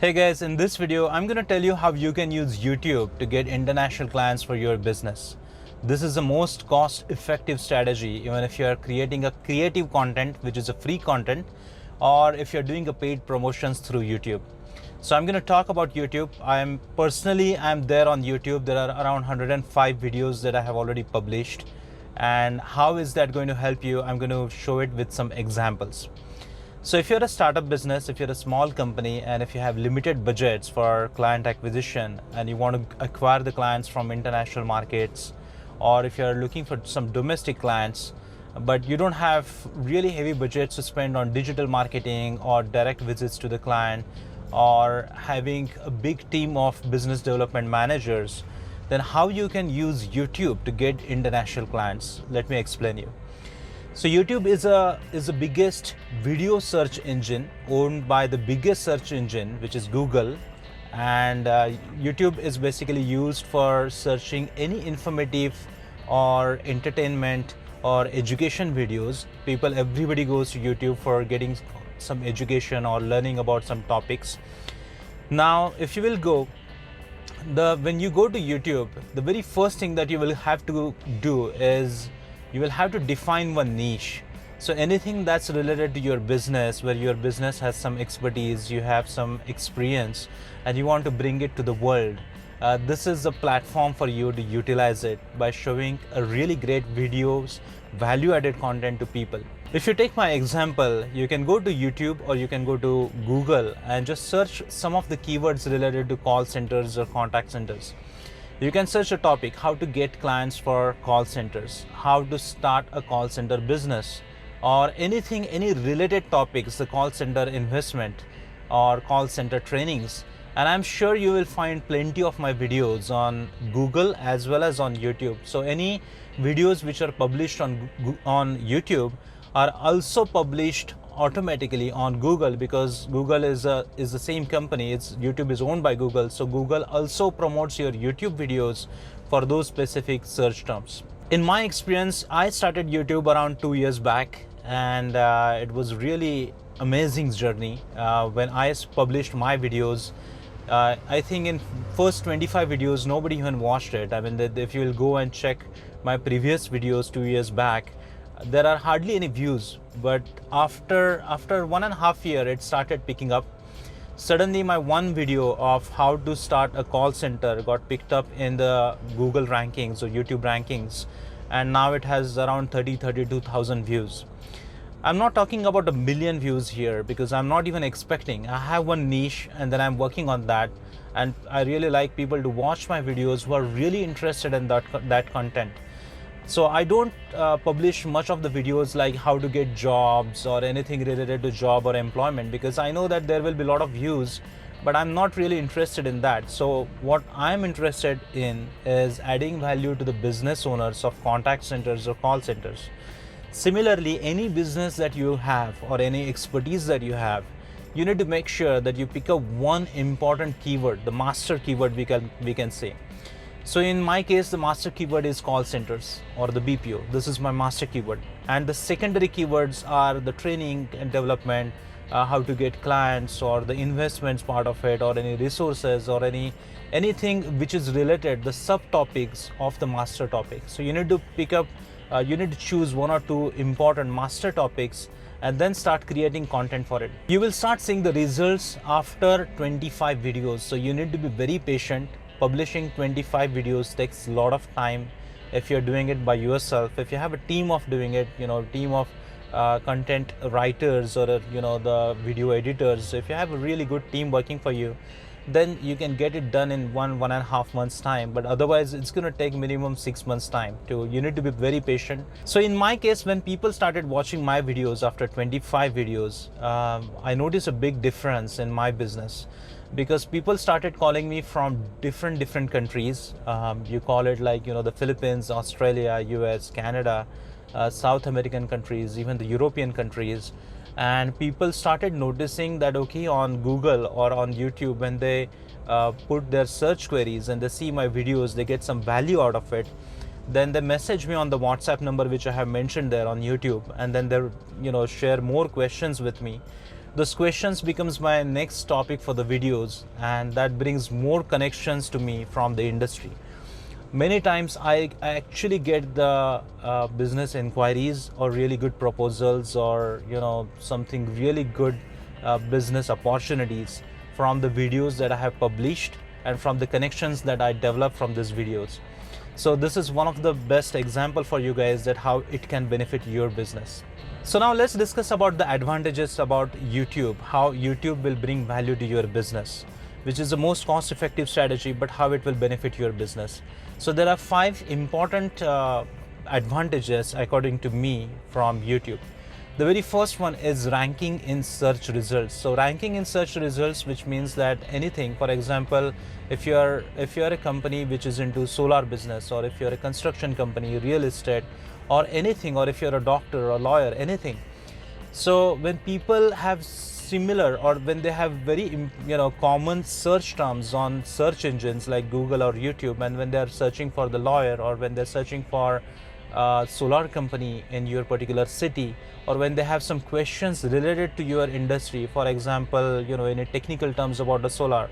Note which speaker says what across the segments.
Speaker 1: Hey guys, in this video, I'm going to tell you how you can use YouTube to get international clients for your business. This is the most cost-effective strategy, even if you're creating a creative content, which is a free content, or if you're doing a paid promotions through YouTube. So I'm going to talk about YouTube. I'm there on YouTube. There are around 105 videos that I have already published. And how is that going to help you? I'm going to show it with some examples. So if you're a startup business, if you're a small company, and if you have limited budgets for client acquisition and you want to acquire the clients from international markets, or if you're looking for some domestic clients, but you don't have really heavy budgets to spend on digital marketing or direct visits to the client, or having a big team of business development managers, then how you can use YouTube to get international clients? Let me explain you. So YouTube is the biggest video search engine owned by the biggest search engine, which is Google. And YouTube is basically used for searching any informative or entertainment or education videos. Everybody goes to YouTube for getting some education or learning about some topics. Now, if you will go, when you go to YouTube, the very first thing that you will have to do is you will have to define one niche. So anything that's related to your business, where your business has some expertise, you have some experience, and you want to bring it to the world, this is a platform for you to utilize it by showing a really great videos, value-added content to people. If you take my example, you can go to YouTube or you can go to Google and just search some of the keywords related to call centers or contact centers. You can search a topic, how to get clients for call centers, how to start a call center business, or any related topics, the call center investment or call center trainings. And I'm sure you will find plenty of my videos on Google as well as on YouTube. So any videos which are published on YouTube are also published automatically on Google, because Google is the same company. YouTube is owned by Google, so Google also promotes your YouTube videos for those specific search terms. In my experience, I started YouTube around 2 years back, and it was really amazing journey. When I published my videos, I think in first 25 videos nobody even watched it. I mean, if you will go and check my previous videos 2 years back, there are hardly any views. But after 1.5 years, it started picking up. Suddenly my one video of how to start a call center got picked up in the Google rankings or YouTube rankings, and now it has around 32,000 views. I'm not talking about 1 million views here, because I'm not even expecting. I have one niche and then I'm working on that, and I really like people to watch my videos who are really interested in that content. So I don't publish much of the videos like how to get jobs or anything related to job or employment, because I know that there will be a lot of views, but I'm not really interested in that. So what I'm interested in is adding value to the business owners of contact centers or call centers. Similarly, any business that you have or any expertise that you have, you need to make sure that you pick up one important keyword, the master keyword we can say. So in my case, the master keyword is call centers or the BPO. This is my master keyword. And the secondary keywords are the training and development, how to get clients, or the investments part of it, or any resources, or anything which is related, the subtopics of the master topic. So you need to pick up, you need to choose 1 or 2 important master topics and then start creating content for it. You will start seeing the results after 25 videos. So you need to be very patient. Publishing 25 videos takes a lot of time if you're doing it by yourself. If you have a team of doing it, team of content writers or the video editors, if you have a really good team working for you, then you can get it done in 1.5 months time. But otherwise it's going to take minimum 6 months time. You need to be very patient. So in my case, when people started watching my videos after 25 videos, I noticed a big difference in my business, because people started calling me from different countries. You call it like the Philippines, Australia, US, Canada, South American countries, even the European countries. And people started noticing that, okay, on Google or on YouTube, when they put their search queries and they see my videos, they get some value out of it. Then they message me on the WhatsApp number which I have mentioned there on YouTube, and then they share more questions with me. Those questions becomes my next topic for the videos, and that brings more connections to me from the industry. Many times I actually get the business inquiries or really good proposals, or something really good business opportunities from the videos that I have published and from the connections that I develop from these videos. So this is one of the best example for you guys that how it can benefit your business. So now let's discuss about the advantages about YouTube, how YouTube will bring value to your business, which is the most cost-effective strategy, but how it will benefit your business. So there are 5 important advantages according to me from YouTube. The very first one is ranking in search results. So ranking in search results, which means that anything, for example, if you're a company which is into solar business, or if you're a construction company, real estate, or anything, or if you're a doctor or lawyer, anything. So when people have similar, or when they have very common search terms on search engines like Google or YouTube, and when they are searching for the lawyer, or when they're searching for solar company in your particular city, or when they have some questions related to your industry, for example, in a technical terms about the solar,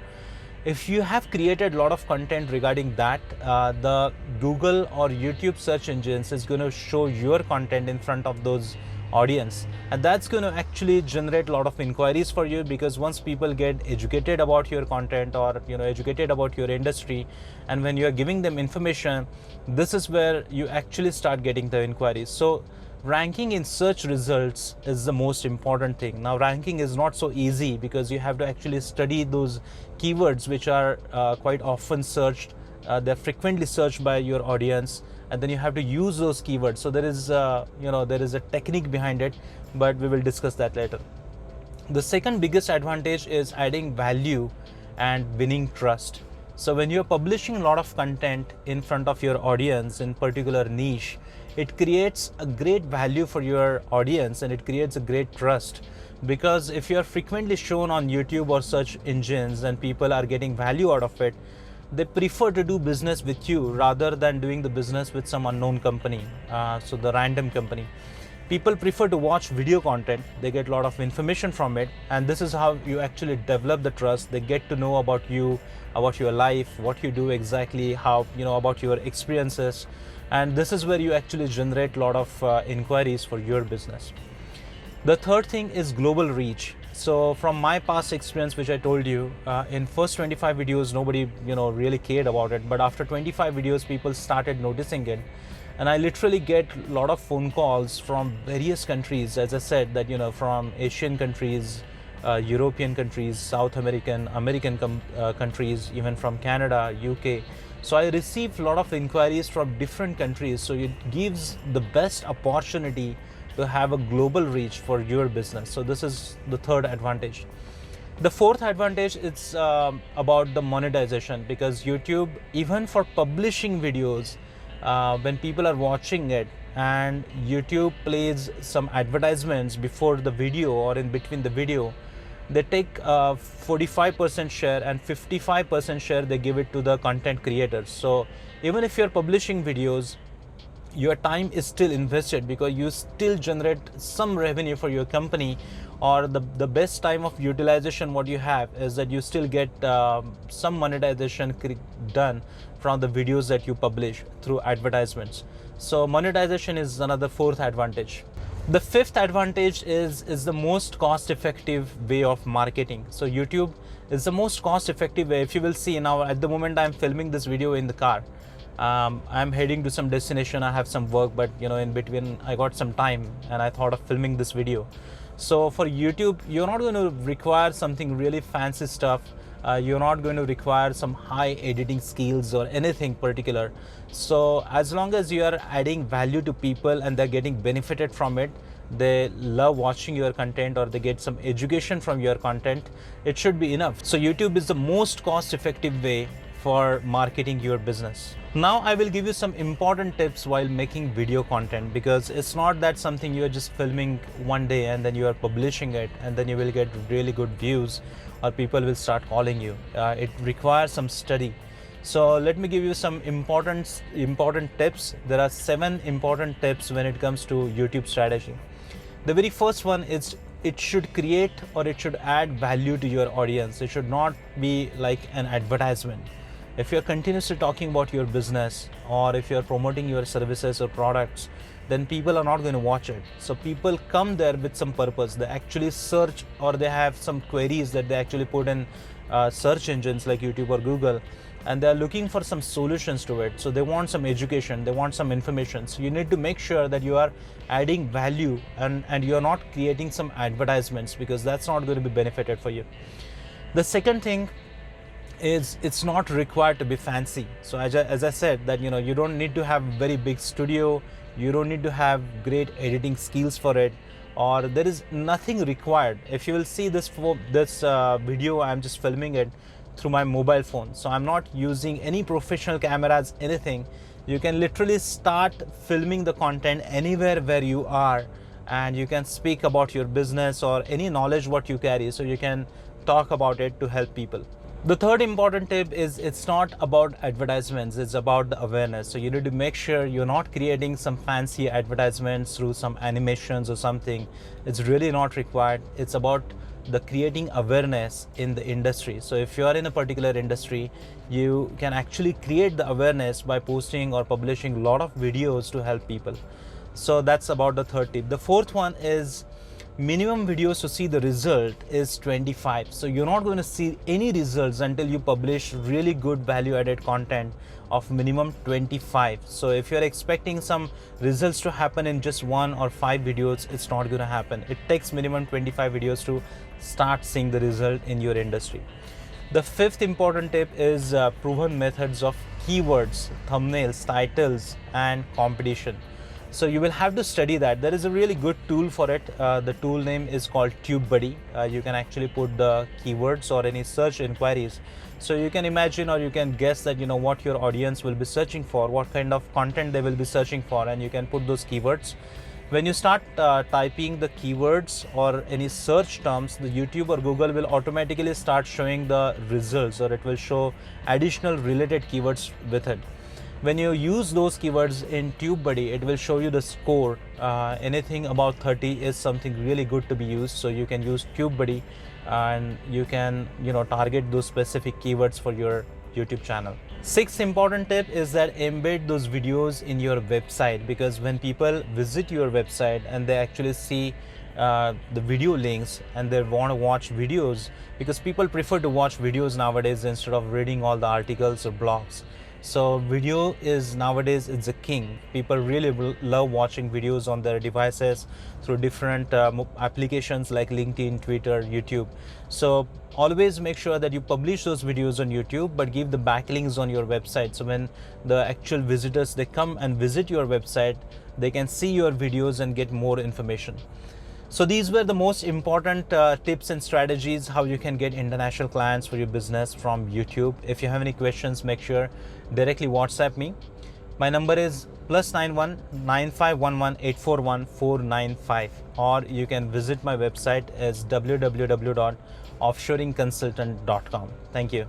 Speaker 1: if you have created a lot of content regarding that, the Google or YouTube search engines is going to show your content in front of those audience, and that's going to actually generate a lot of inquiries for you, because once people get educated about your content, or educated about your industry, and when you are giving them information, this is where you actually start getting the inquiries. So ranking in search results is the most important thing. Now ranking is not so easy, because you have to actually study those keywords which are quite often searched, they're frequently searched by your audience, and then you have to use those keywords. So there is there is a technique behind it, but we will discuss that later. The second biggest advantage is adding value and winning trust. So when you're publishing a lot of content in front of your audience in particular niche, it creates a great value for your audience, and it creates a great trust, because if you're frequently shown on YouTube or search engines and people are getting value out of it, they prefer to do business with you rather than doing the business with some unknown company, so the random company. People prefer to watch video content, they get a lot of information from it, and this is how you actually develop the trust. They get to know about you, about your life, what you do exactly, how about your experiences, and this is where you actually generate a lot of inquiries for your business. The third thing is global reach. So from my past experience, which I told you, in first 25 videos nobody really cared about it, but after 25 videos people started noticing it, and I literally get a lot of phone calls from various countries, as I said, that from Asian countries, European countries, South American countries, even from Canada, UK. So I receive a lot of inquiries from different countries, so it gives the best opportunity to have a global reach for your business. So this is the third advantage. The fourth advantage is about the monetization, because YouTube, even for publishing videos, when people are watching it and YouTube plays some advertisements before the video or in between the video, they take 45% share, and 55% share they give it to the content creators. So even if you're publishing videos, your time is still invested, because you still generate some revenue for your company, or the best time of utilization what you have is that you still get some monetization done from the videos that you publish through advertisements. So monetization is another fourth advantage. The fifth advantage is the most cost-effective way of marketing. So YouTube is the most cost-effective way. If you will see now, at the moment I'm filming this video in the car. I'm heading to some destination, I have some work, but in between I got some time and I thought of filming this video. So for YouTube, you're not going to require something really fancy stuff. You're not going to require some high editing skills or anything particular. So as long as you are adding value to people and they're getting benefited from it, they love watching your content, or they get some education from your content, it should be enough. So YouTube is the most cost-effective way for marketing your business. Now I will give you some important tips while making video content, because it's not that something you are just filming one day and then you are publishing it and then you will get really good views or people will start calling you. It requires some study. So let me give you some important tips. There are 7 important tips when it comes to YouTube strategy. The very first one is it should create or it should add value to your audience. It should not be like an advertisement. If you're continuously talking about your business, or if you're promoting your services or products, then people are not going to watch it. So people come there with some purpose. They actually search, or they have some queries that they actually put in search engines like YouTube or Google, and they're looking for some solutions to it. So they want some education, they want some information. So you need to make sure that you are adding value, and you're not creating some advertisements, because that's not going to be benefited for you. The second thing is, it's not required to be fancy. So as I said, that you don't need to have very big studio, you don't need to have great editing skills for it, or there is nothing required. If you will see this video, I'm just filming it through my mobile phone, so I'm not using any professional cameras, anything. You can literally start filming the content anywhere where you are, and you can speak about your business or any knowledge what you carry, so you can talk about it to help people. The third important tip is, it's not about advertisements, it's about the awareness. So you need to make sure you're not creating some fancy advertisements through some animations or something. It's really not required. It's about the creating awareness in the industry. So if you are in a particular industry, you can actually create the awareness by posting or publishing a lot of videos to help people. So that's about the third tip. The fourth one is, minimum videos to see the result is 25. So you're not going to see any results until you publish really good value added content of minimum 25. So if you're expecting some results to happen in just 1 or 5 videos, it's not going to happen. It takes minimum 25 videos to start seeing the result in your industry. The fifth important tip is proven methods of keywords, thumbnails, titles, and competition. So you will have to study that. There is a really good tool for it. The tool name is called TubeBuddy. You can actually put the keywords or any search inquiries. So you can imagine, or you can guess that what your audience will be searching for, what kind of content they will be searching for, and you can put those keywords. When you start typing the keywords or any search terms, the YouTube or Google will automatically start showing the results, or it will show additional related keywords with it. When you use those keywords in TubeBuddy, it will show you the score. Anything above 30 is something really good to be used. So you can use TubeBuddy, and you can target those specific keywords for your YouTube channel. Sixth important tip is that embed those videos in your website, because when people visit your website and they actually see the video links and they want to watch videos, because people prefer to watch videos nowadays instead of reading all the articles or blogs. So video is nowadays, it's a king. People really love watching videos on their devices through different applications like LinkedIn, Twitter, YouTube. So always make sure that you publish those videos on YouTube, but give the backlinks on your website. So when the actual visitors, they come and visit your website, they can see your videos and get more information. So these were the most important tips and strategies how you can get international clients for your business from YouTube. If you have any questions, make sure directly WhatsApp me. My number is +91 9511 841 495, or you can visit my website as www.offshoringconsultant.com. Thank you.